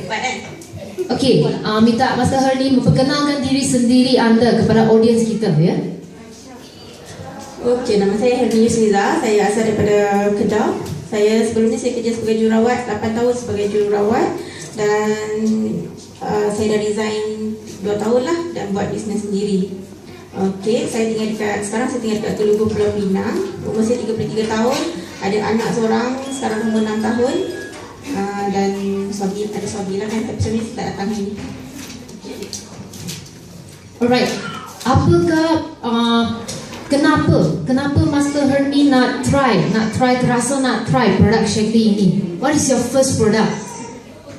ubat kan. Okey, minta Master Hernie memperkenalkan diri sendiri anda kepada audiens kita ya. Okey, nama saya Hernie Yusriza. Saya asal daripada Kedah. Sebelum ni saya kerja sebagai jururawat, 8 tahun sebagai jururawat, dan saya dah resign 2 tahun lah dan buat bisnes sendiri. Okey, sekarang saya tinggal dekat Telugu, Pulau Pinang. Umur saya 33 tahun. Ada anak seorang, sekarang umur 6 tahun. Dan ada suami lah kan, tapi suami saya tak datang sini. Alright, apakah Kenapa Master Hernie nak try produk Shaklee ini? What is your first product?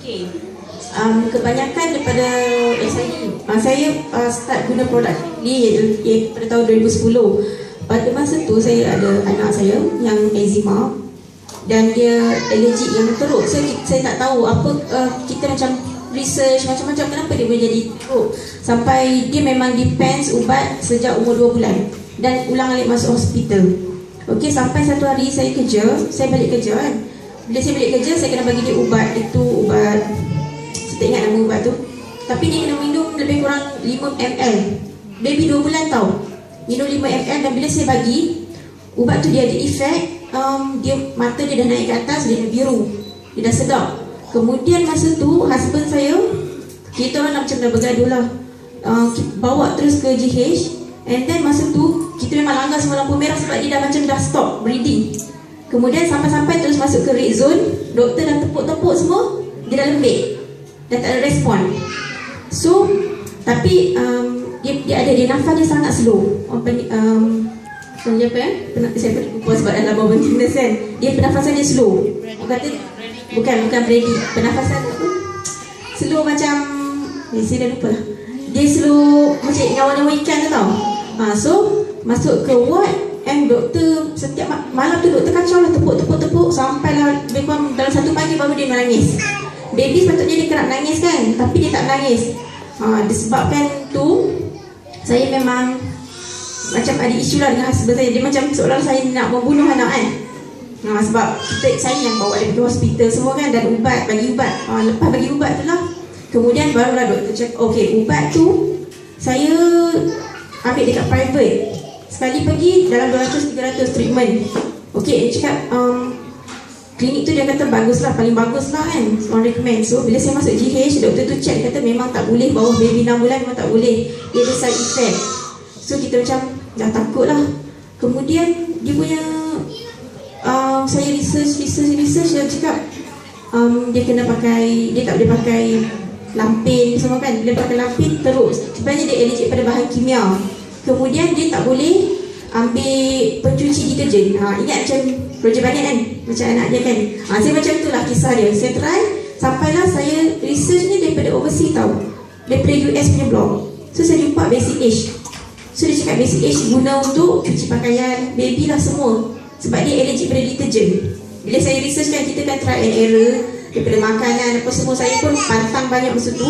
Okay. Kebanyakan daripada saya start guna produk ni pada tahun 2010. Pada masa tu saya ada anak saya yang eczema dan dia allergic yang teruk. Saya tak tahu apa, kita macam research macam-macam kenapa dia boleh jadi teruk. Sampai dia memang depends ubat sejak umur 2 bulan. Dan ulang alik masuk hospital. Okey, sampai satu hari saya balik kerja kan. Bila saya balik kerja, saya kena bagi dia ubat. Itu ubat, saya tak ingat nama ubat tu. Tapi dia kena minum lebih kurang 5 ml. Baby 2 bulan tau. Minum 5 ml, dan bila saya bagi ubat tu, dia ada efek, mata dia dah naik ke atas, dia dah biru, dia dah sedap. Kemudian masa tu husband saya, kita orang macam dah bergaduh lah, bawa terus ke GH. And then masa tu kita memang langgar semua lampu merah sebab dia dah macam dah stop breathing. Kemudian sampai-sampai terus masuk ke red zone. Doktor dah tepuk-tepuk semua, dia dah lembik, dah tak ada respon. So tapi dia nafas dia sangat slow. Saya lupa sebab dalam bawah bentiness kan, dia pernafasan dia slow. Orang kata bukan Brady, pernafasan apa, slow macam saya dah lupa lah. Dia slow macam nyawa-nyawa ikan tu tau. So masuk ke ward, and doktor setiap malam tu doktor kacau lah, tepuk sampailah lebih kurang dalam 1 pagi baru dia menangis. Baby sepatutnya dia kerap nangis kan, tapi dia tak menangis. Disebabkan tu saya memang macam ada isu lah dengan husband saya. Dia macam seolah saya nak membunuh anak kan. Sebab saya yang bawa dia ke hospital semua kan, dan bagi ubat. Lepas bagi ubat tu lah, kemudian barulah doktor cakap, okey, ubat tu saya ambil dekat private. Sekali pergi dalam 200-300 treatment. Okey, dia cakap klinik tu dia kata bagus lah, paling bagus lah kan, orang recommend. So bila saya masuk GH, doktor tu check, kata memang tak boleh, bawah baby 6 bulan memang tak boleh, dia ada side effect. So kita macam dah takut lah. Kemudian dia punya saya research, dia cakap dia kena pakai, dia tak boleh pakai lampin semua kan. Bila pakai lampin terus, sebenarnya dia allergic pada bahan kimia. Kemudian dia tak boleh ambil pencuci deterjen. Ingat macam Roger Banyak kan, macam anak dia kan. Saya macam itulah kisah dia. Saya try, sampailah saya research ni daripada overseas tau, daripada US punya blog. So saya jumpa Basic Age. So dia cakap Basic Age guna untuk cuci pakaian baby lah semua, sebab dia allergic pada deterjen. Bila saya research kan, kita kan try and error daripada makanan apa semua. Saya pun pantang banyak masa tu.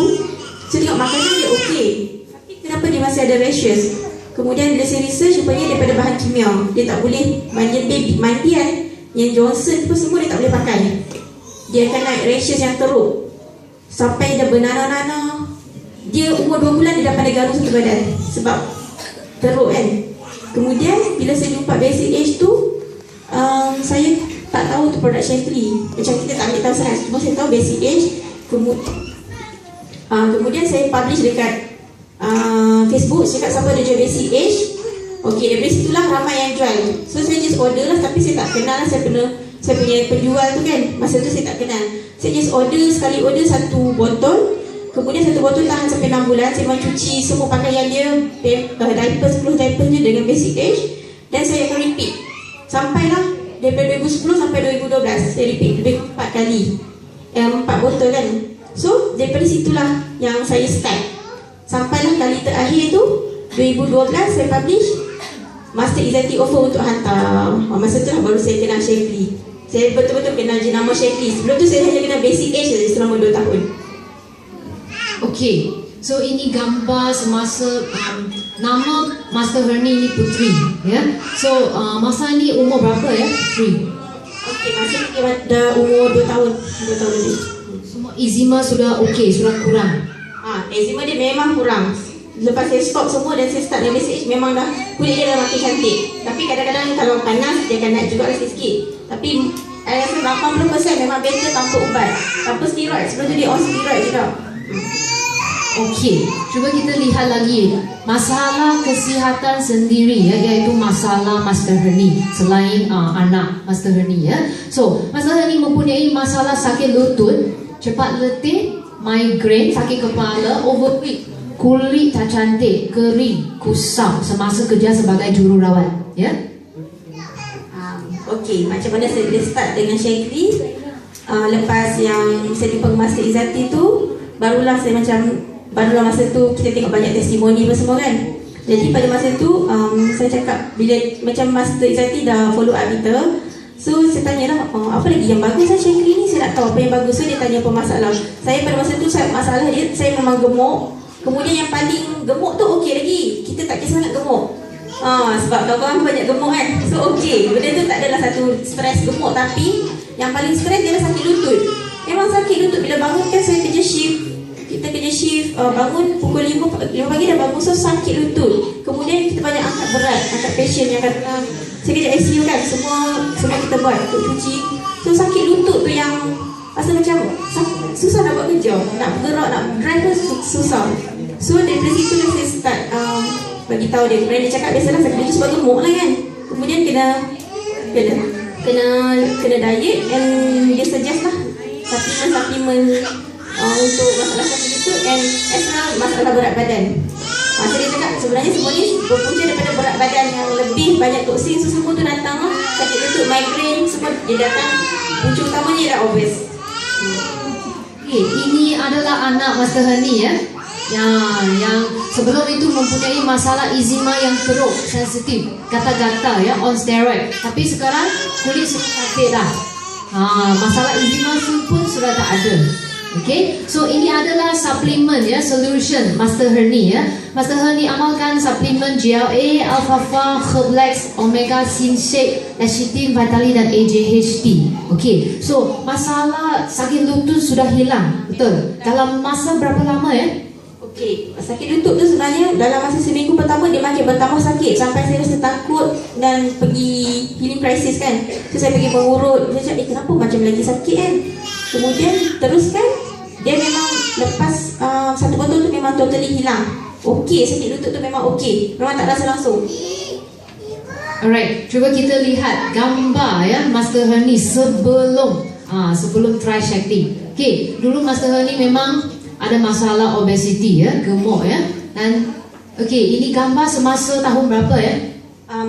So tengok makanan dia okey, tapi kenapa dia masih ada rashes. Kemudian bila saya research, rupanya daripada bahan kimia. Dia tak boleh mandian yang Johnson pun semua dia tak boleh pakai. Dia akan naik rashes yang teruk sampai dah bernanah-nanah. Dia umur 2 bulan dia dah pandai garu satu badan sebab teruk kan. Kemudian bila saya jumpa Basic Age tu, saya tak tahu tu produk Shaklee. Macam kita tak ambil tahu sangat, cuma saya tahu Basic Age. Kemudian saya publish dekat Facebook, cakap siapa ada jual Basic Age. Okey, dari situlah ramai yang jual. So saya just order lah, tapi saya tak kenal lah. Saya punya penjual tu kan, masa tu saya tak kenal. Saya just order, sekali order 1 botol. Kemudian 1 botol tahan sampai 6 bulan. Saya memang cuci semua pakaian dia, diaper, 10 diaper je dengan Basic Age. Dan saya akan repeat sampailah daripada 2010 sampai 2012. Saya repeat lebih 4 kali, 4 botol kan. So daripada situlah yang saya start. Sampailah kali terakhir tu 2012 saya publish Master Izzati offer untuk hantar. Masa tu lah baru saya kenal Shaklee. Saya betul-betul kenal jenama Shaklee. Sebelum tu saya hanya kenal Basic Age saja selama 2 tahun. Okey, so ini gambar semasa nama Master Hernie ini Putri, ya. So masa ni umur berapa ya? 3. Okey, masa ni dia dah umur 2 tahun. 2 tahun lebih. Semua eczema sudah okey, sudah kurang. Eczema dia memang kurang. Lepas saya stop semua dan saya start MSH, memang dah kulit dia dah makin cantik. Tapi kadang-kadang kalau panas dia akan naik juga sikit-sikit. Tapi saya rasa 80% memang better tanpa ubat, tanpa steroid. Sebelum tu dia on steroid juga. Okey, cuba kita lihat lagi masalah kesihatan sendiri ya, iaitu masalah Master Hernie selain anak Master Hernie ya. So, Master Hernie mempunyai masalah sakit lutut, cepat letih, migraine, sakit kepala, overweight, kulit tak cantik, kering, kusam semasa kerja sebagai jururawat ya. Okey, macam mana saya boleh start dengan Shakely? Lepas yang saya jumpa Master Izzati tu, barulah masa tu kita tengok banyak testimoni apa semua kan. Jadi pada masa tu saya cakap, bila macam Master Izzati dah follow up kita, so saya tanyalah apa lagi yang bagus lah Shakely ni, saya nak tahu apa yang bagus. So dia tanya apa masalah saya. Pada masa tu masalah dia, saya memang gemuk. Kemudian yang paling gemuk tu okey lagi, kita tak kisah sangat gemuk. Sebab kawan-kawan banyak gemuk kan. So okey, benda tu tak adalah satu stres gemuk. Tapi yang paling stres dia adalah sakit lutut. Memang sakit lutut. Bila bangun kan saya kerja shift, kita kerja shift, bangun pukul 5 pagi dah bangun, so sakit lutut. Kemudian kita banyak angkat berat, angkat patient yang kata, saya kerja ICU kan, semua kita buat untuk cuci. So sakit lutut tu yang rasa macam susah nak buat kerja, nak bergerak, nak drive pun susah. So dari situ lah saya start bagi tahu dia. Kemudian dia cakap biasalah sakit lutut sebab gemuk lah kan. Kemudian kena diet, and dia suggest lah supplement untuk masalah sakit lutut and as well masalah berat badan. Masa dia cakap sebenarnya semua ni berpunca daripada berat badan yang lebih banyak toksin. So semua tu datang lah, sakit lutut, migraine, semua dia datang. Punca utamanya ialah obes. Okay, ini adalah anak Master Hernie ya. Yang sebelum itu mempunyai masalah eczema yang teruk, sensitif, gatal-gatal ya, on steroid. Tapi sekarang kulit sudah cantik dah. Masalah eczema pun sudah tak ada. Okay, so ini adalah suplemen ya, solution Master Hernie ya. Master Hernie amalkan suplemen GLA, Alfalfa, Herblex, Omega Synshake, Lecithin, Vitalis dan AJHT. Okay, so masalah sakit lutut sudah hilang, betul? Dalam masa berapa lama ya? Okey, sakit lutut tu sebenarnya dalam masa seminggu pertama dia makin bertambah sakit sampai saya rasa takut dan pergi healing crisis kan. So saya pergi mengurut, saya cakap kenapa macam lagi sakit kan. Kemudian teruskan, dia memang lepas satu botol tu memang totally hilang. Okey, sakit lutut tu memang okey, memang tak rasa langsung. Alright, cuba kita lihat gambar ya Master Hernie sebelum try Shakely. Okay, dulu Master Hernie memang ada masalah obesity ya, gemuk ya. Dan okey, ini gambar semasa tahun berapa ya?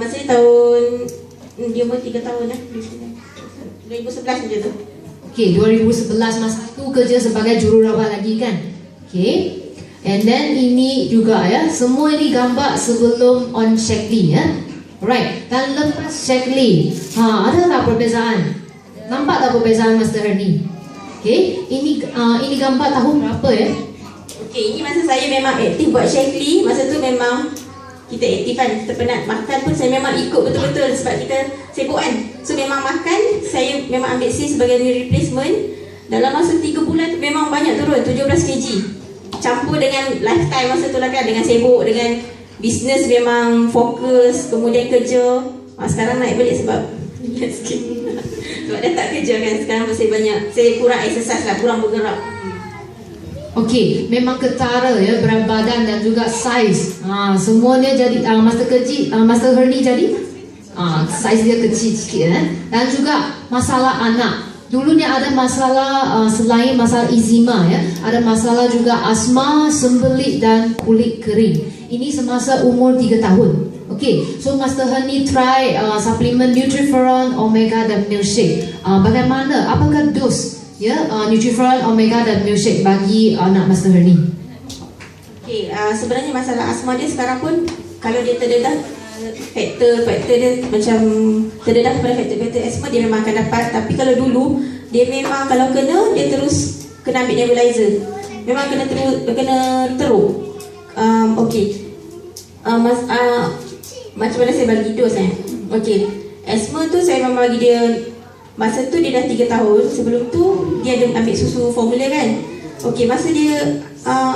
Masa ni tahun, dia umur 3 tahun dah, 2011 macam tu. Okey, 2011 masa tu kerja sebagai jururawat lagi kan. Okey. And then ini juga ya, semua ini gambar sebelum on Shakely ya. Alright, dan lepas Shakely, ada tak perbezaan? Nampak tak perbezaan Master Hernie? Okay, ini gambar tahun berapa ya? Okay, ini masa saya memang aktif buat Shakely. Masa tu memang kita aktif kan, kita penat makan pun saya memang ikut betul-betul sebab kita sibuk kan. So memang makan, saya memang ambil C sebagai meal replacement. Dalam masa 3 bulan tu memang banyak turun, 17 kg. Campur dengan lifestyle masa tu lah kan, dengan sibuk, dengan bisnes memang fokus, kemudian kerja. Sekarang naik balik sebab sikit. Sebab dah tak kerja kan, sekarang saya kurang exercise lah, kurang bergerak. Okey, memang ketara ya berat badan dan juga saiz. Semuanya jadi Master Hernie jadi saiz dia kecil sikit Dan juga masalah anak. Dulunya ada masalah selain masalah eczema ya, ada masalah juga asma, sembelit dan kulit kering. Ini semasa umur 3 tahun. Okay, so Master Hernie try suplemen Nutriferon, Omega dan Milkshake. Bagaimana? Apakah dos Nutriferon, Omega dan Milkshake bagi anak Master Hernie? Okay, sebenarnya masalah asma dia sekarang pun kalau dia terdedah faktor dia macam terdedah kepada faktor asma, dia memang akan dapat. Tapi kalau dulu dia memang kalau kena, dia terus kena ambil nebulizer. Memang kena teruk. Okey. Macam mana saya bagi dos Okey. Asma tu saya memang bagi dia masa tu dia dah 3 tahun. Sebelum tu dia ada ambil susu formula kan. Okey, masa dia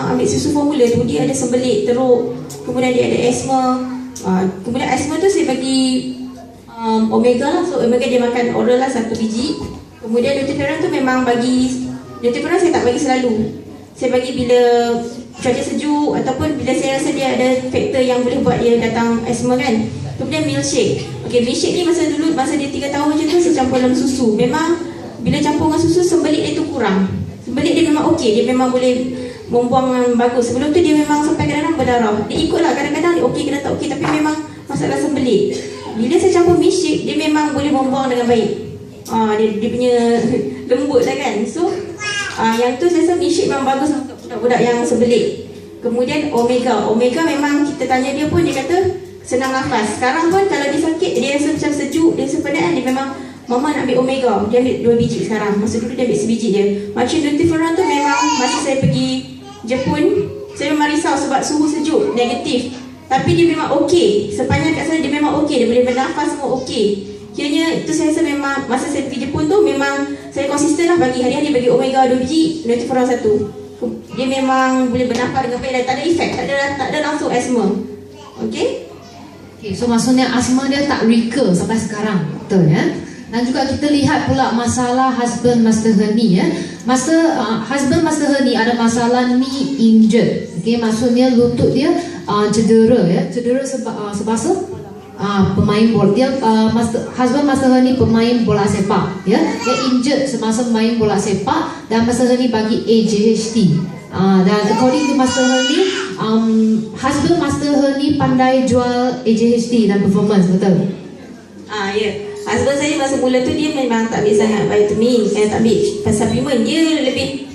ambil susu formula tu, dia ada sembelit, teruk, kemudian dia ada asma. Kemudian asma tu saya bagi omega lah. So omega dia makan oral lah 1 biji. Kemudian Lutiferon tu memang bagi, Lutiferon saya tak bagi selalu. Saya bagi bila cuaca sejuk ataupun bila saya rasa dia ada faktor yang boleh buat dia datang asma kan. Kemudian milkshake. Okey, milkshake ni masa dulu, masa dia 3 tahun macam tu, saya campur dalam susu. Memang bila campur dengan susu, sembelit dia tu kurang. Sembelit dia memang okey, dia memang boleh membuang dengan bagus. Sebelum tu dia memang sampai kadang-kadang berdarah. Dia ikutlah, kadang-kadang dia okey, kadang tak okey, tapi memang masalah sembelit. Bila saya campur milkshake, dia memang boleh membuang dengan baik. Dia punya lembut lah kan. So yang tu saya rasa milkshake memang bagus untuk budak-budak yang sembelit. Kemudian omega. Omega memang kita tanya dia pun, dia kata senang nafas. Sekarang pun kalau dia sakit, dia rasa macam sejuk, dia rasa penat, dia memang mama nak ambil omega. Dia ambil 2 biji sekarang. Masa dulu dia ambil sebiji je. Macam Lutiferon tu memang masa saya pergi Jepun, saya memang risau sebab suhu sejuk, negatif. Tapi dia memang okey. Sepanjang kat sana dia memang okey, dia boleh bernafas semua okey. Kiranya itu saya rasa memang masa saya pergi Jepun tu memang saya konsisten lah bagi hari-hari bagi omega 2 biji, Lutiferon 1. Dia memang boleh bernafas dengan baik dan tak ada efek, tak ada langsung asma. Okey? Okay, so maksudnya asma dia tak recur sampai sekarang, betul ya? Dan juga kita lihat pula masalah husband Master Hernie ya. Husband Master Hernie ada masalah knee injured. Okay, maksudnya lutut dia cedera ya. Cedera sebab pemain bola. Dia husband Master Hernie pemain bola sepak ya. Dia injured semasa main bola sepak dan Master Hernie bagi AJHT. Dan according to Master Hernie, husband Master Hernie pandai jual AJHT dan performance, betul? Ya. Husband saya masa mula tu dia memang tak ambil sangat vitamin, tak ambil supplement. Dia lebih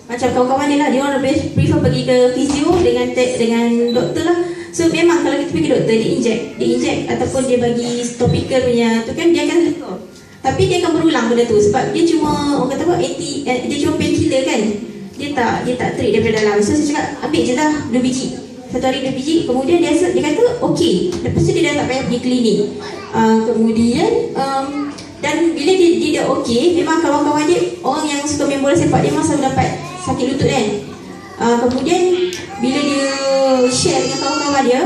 macam kawan-kawan dia lah. Dia orang lebih prefer pergi ke physio dengan doktor lah. So memang kalau kita pergi doktor, dia inject ataupun dia bagi topical punya tu kan, dia akan lekor. Tapi dia akan berulang benda tu sebab dia cuma orang kata apa, dia cuma painkiller kan. Dia tak treat daripada dalam. So saya cakap ambil je lah 2 biji. Satu hari 2 biji. Kemudian dia kata okey. Lepas tu dia dah tak payah pergi klinik. Kemudian dan bila dia dah okey, memang kawan-kawan dia, orang yang suka main bola sepak, dia memang selalu dapat sakit lutut kan. Kemudian bila dia share dengan kawan-kawan dia,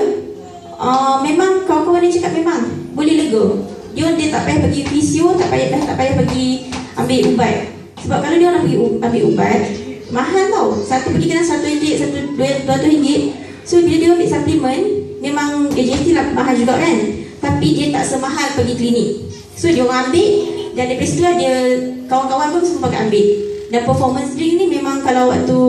memang kawan-kawan dia cakap memang boleh lega. Dia tak payah pergi fisio, tak payah pergi ambil ubat. Sebab kalau dia orang pergi ambil ubat, mahal tau. Satu pergi kena RM1, RM200. So bila dia ambil suplemen, memang AJT lah mahal juga kan. Tapi dia tak semahal pergi klinik. So dia orang ambil, dan daripada situ lah dia, kawan-kawan pun semua pakai ambil. Dan performance drink ni memang kalau waktu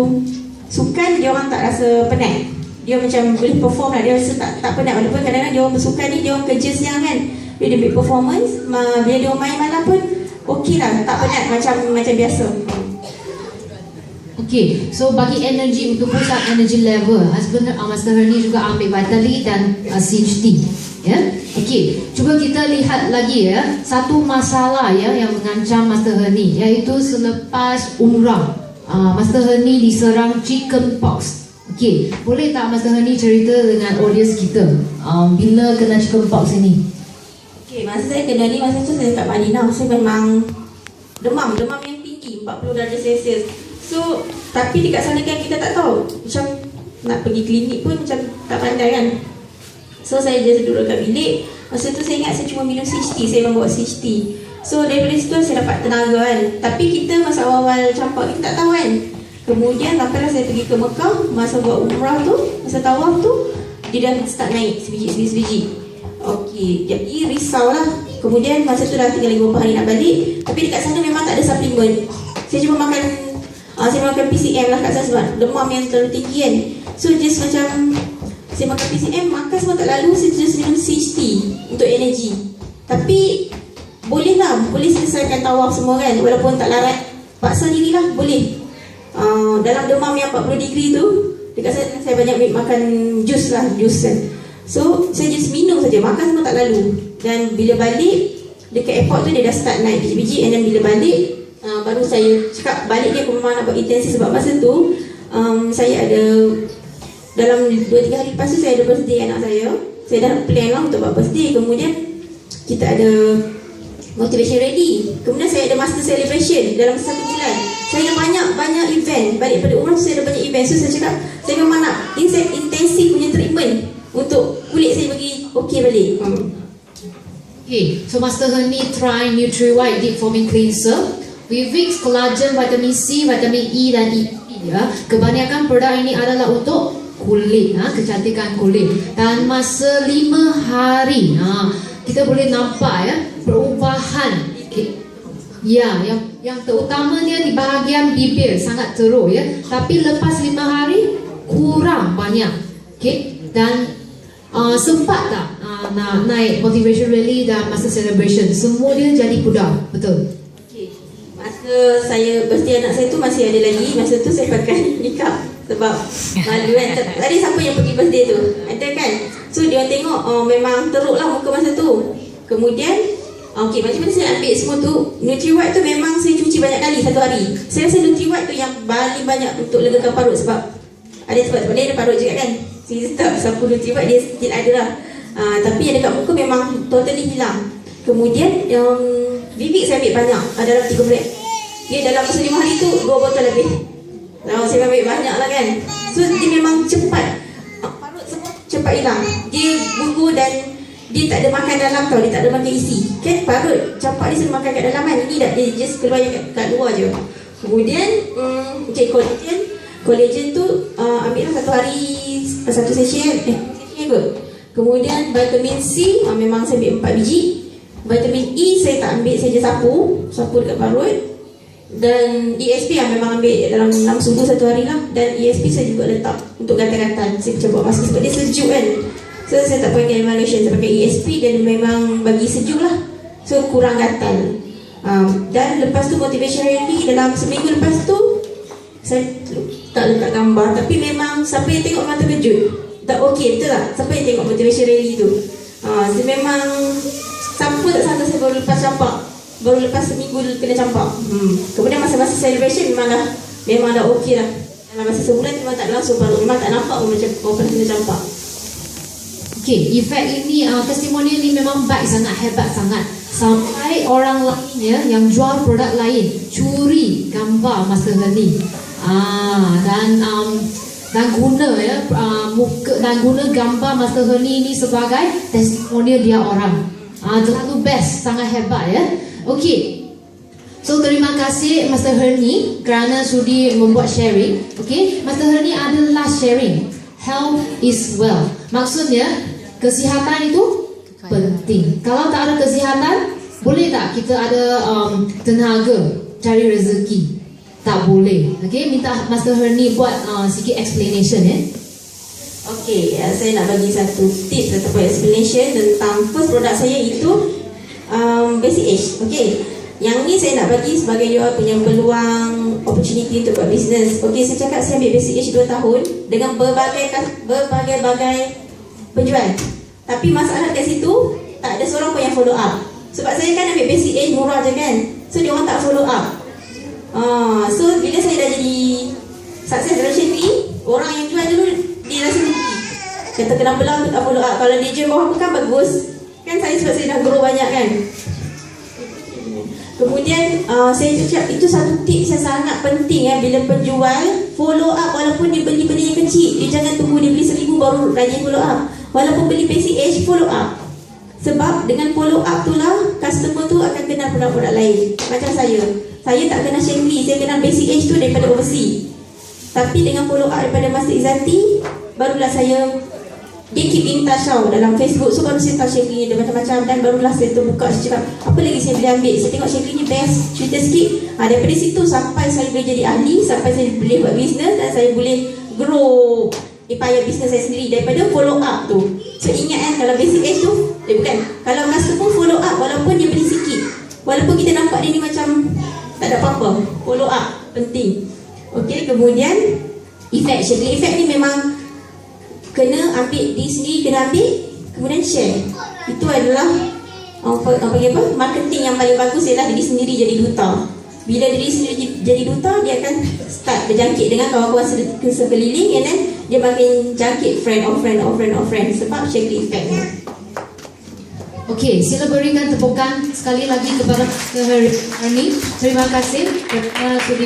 sukan, dia orang tak rasa penat. Dia macam boleh perform lah, dia rasa tak penat. Walaupun kadang-kadang dia orang bersukan ni, dia orang kerja siang kan. Bila dia ambil performance, bila dia orang main malam pun okey lah, tak penat macam biasa. Okay, so bagi energi untuk push up energy level, husband Master Hernie juga ambil Vitali dan CHT. Ya, okay. Cuba kita lihat lagi ya, satu masalah ya yang mengancam Master Hernie, iaitu selepas umrah, Master Hernie diserang chicken pox. Okay, boleh tak Master Hernie cerita dengan audience kita bila kena chicken pox ini? Okay, masa saya kena ni, masa tu saya kat Madinah, saya memang demam yang tinggi, 40 darjah Celsius. So, tapi dekat sana kan kita tak tahu, macam nak pergi klinik pun macam tak pandai kan. So saya just duduk kat bilik. Masa tu saya ingat saya cuma minum CHT, saya memang bawa CHT. So daripada situ saya dapat tenaga kan. Tapi kita masa awal campak kita tak tahu kan. Kemudian sampailah saya pergi ke Mekah, masa buat umrah tu, masa tawaf tu, dia dah start naik sebiji. Okey, jadi risau lah. Kemudian masa tu dah tinggal 5 hari nak balik. Tapi dekat sana memang tak ada suplemen. Saya cuma makan PCM lah kat sana sebab demam yang terlalu tinggi kan. So just macam saya makan PCM, makan semua tak lalu, saya just minum CHT untuk energi. Tapi boleh lah, boleh selesaikan tawaf semua kan. Walaupun tak larat, paksa diri lah, boleh. Dalam demam yang 40 degree tu, dekat saya banyak makan jus kan. So saya just minum saja, makan semua tak lalu. Dan bila balik dekat airport tu, dia dah start naik biji-biji. And then bila balik, baru saya cakap balik dia memang nak buat intensi. Sebab masa tu saya ada dalam 2-3 hari lepas tu saya ada birthday anak saya. Saya dah plan lah untuk buat birthday. Kemudian kita ada motivation ready. Kemudian saya ada master celebration dalam 1 bulan. Saya ada banyak event. Balik pada umrah saya ada banyak event. So saya cakap saya memang nak intensif punya treatment untuk kulit saya bagi okey balik. Okay, so Master Hernie try Nutri-White Deep Foaming Cleanser with Vicks, collagen, vitamin C, vitamin E dan EP ya. Kebanyakan produk ini adalah untuk kulit, kecantikan kulit. Dan masa 5 hari, kita boleh nampak ya perubahan. Okay. Ya, yang terutamanya di bahagian bibir sangat teruk ya. Tapi lepas 5 hari kurang banyak. Okay. Dan sempat tak nak naik motivation rally dan masa celebration, semua dia jadi mudah, betul? Okay. Masa saya birthday anak saya tu masih ada lagi. Masa tu saya pakai nikah sebab malu kan. Tadi siapa yang pergi birthday tu? Ada kan? So dia orang tengok memang teruk lah muka masa tu. Kemudian okey, macam mana saya ambil semua tu. Nutri-White tu memang saya cuci banyak kali satu hari. Saya rasa Nutri-White tu yang paling banyak untuk legakan parut. Sebab ada sebab dia ada parut juga kan. Saya tak sapu Nutri-White dia still ada lah. Tapi yang dekat muka memang totally hilang. Kemudian yang Vivik saya ambil banyak, dalam 3 bulan. Dia dalam masa 5 hari tu 2 botol lebih. Saya ambil banyak lah kan. So dia memang cepat, parut semua cepat hilang. Dia gugur dan dia tak ada makan dalam tau. Dia tak ada makan isi. Kan parut campak dia selalu makan kat dalam kan. Ini dah dia just keluar kat luar je. Kemudian okay, collagen tu ambil lah 1 hari 1 session kot. Kemudian vitamin C memang saya ambil 4 biji. Vitamin E saya tak ambil, saya je sapu dekat parut. Dan ESP memang ambil dalam 6 subuh 1 hari lah. Dan ESP saya juga letak untuk gatal-gatal. Saya macam buat masker sebab dia sejuk kan. So saya tak pakai emulsion, saya pakai ESP dan memang bagi sejuk lah. So kurang gatal. Dan lepas tu motivation rally dalam seminggu lepas tu saya tak letak gambar. Tapi memang siapa yang tengok memang terkejut. Tak okey, betul tak? Siapa yang tengok motivation rally tu? Saya memang siapa tak sangka saya baru lepas campak. Baru lepas seminggu kena campak. Kemudian masa-masa celebration memang dah okey lah. Dalam masa sebulan memang tak langsung baru. Memang tak nampak pun macam orang kena campak. Okay, efek ini, testimonial ini memang baik sangat, hebat sangat. Sampai orang lain ya, yang jual produk lain curi gambar Master Hernie. Dan guna ya muka dan guna gambar Master Hernie ini sebagai testimonial dia orang. Terlalu best, sangat hebat ya. Okey. So terima kasih Master Hernie kerana sudi membuat sharing. Okey, Master Hernie ada last sharing. Health is wealth. Maksudnya kesihatan itu penting. Kalau tak ada kesihatan, boleh tak kita ada tenaga cari rezeki? Tak boleh. Okay, minta Master Hernie buat sikit explanation ya. Okay, saya nak bagi satu tips ataupun explanation tentang first produk saya itu Basic Age. Okay, yang ni saya nak bagi sebagai dia punya peluang opportunity untuk buat bisnes. Okay, saya cakap saya ambil Basic Age 2 tahun dengan berbagai penjual. Tapi masalah kat situ tak ada seorang pun yang follow up. Sebab saya kan ambil Basic Age murah je kan. So dia orang tak follow up. So bila saya dah jadi sukses dalam Shakti, orang yang jual dulu dia rasa rugi. Kata kenapa lah aku tak follow up. Kalau dia jual bawah aku kan bagus. Kan saya sebab saya dah grow banyak kan. Kemudian saya cakap itu satu tips yang sangat penting ya. Bila penjual follow up, walaupun dia beli benda yang kecil, dia jangan tunggu dia beli 1,000 baru rajin follow up. Walaupun beli Basic Age, follow up. Sebab dengan follow up tu lah customer tu akan kenal produk-produk lain. Macam saya tak kenal Shangri, saya kenal Basic Age tu daripada overseas. Tapi dengan follow up daripada Master Izzati, barulah saya, dia keep in touch tau dalam Facebook. So baru saya tahu Shangri ada macam-macam. Dan barulah saya terbuka, saya cakap apa lagi saya boleh ambil. Saya tengok Shangri ni best, cerita sikit. Daripada situ sampai saya boleh jadi ahli, sampai saya boleh buat bisnes dan saya boleh grow empire bisnes saya sendiri daripada follow up tu. So ingat kan, kalau Basic Age tu bukan, kalau Master pun follow up walaupun dia beli sikit, walaupun kita nampak dia ni macam tak ada apa-apa, follow up penting. Okey, kemudian efek Shirley effect ni memang kena ambil diri sendiri, kena ambil kemudian share. Itu adalah marketing yang paling bagus ialah diri sendiri jadi duta. Bila diri sendiri jadi duta, dia akan start berjangkit dengan kawan-kawan sekeliling, and then dia makin jangkit friend of friend sebab Shirley effect ni. Okey, sila berikan tepukan sekali lagi kepada Master Ernie. Terima kasih kerana sudi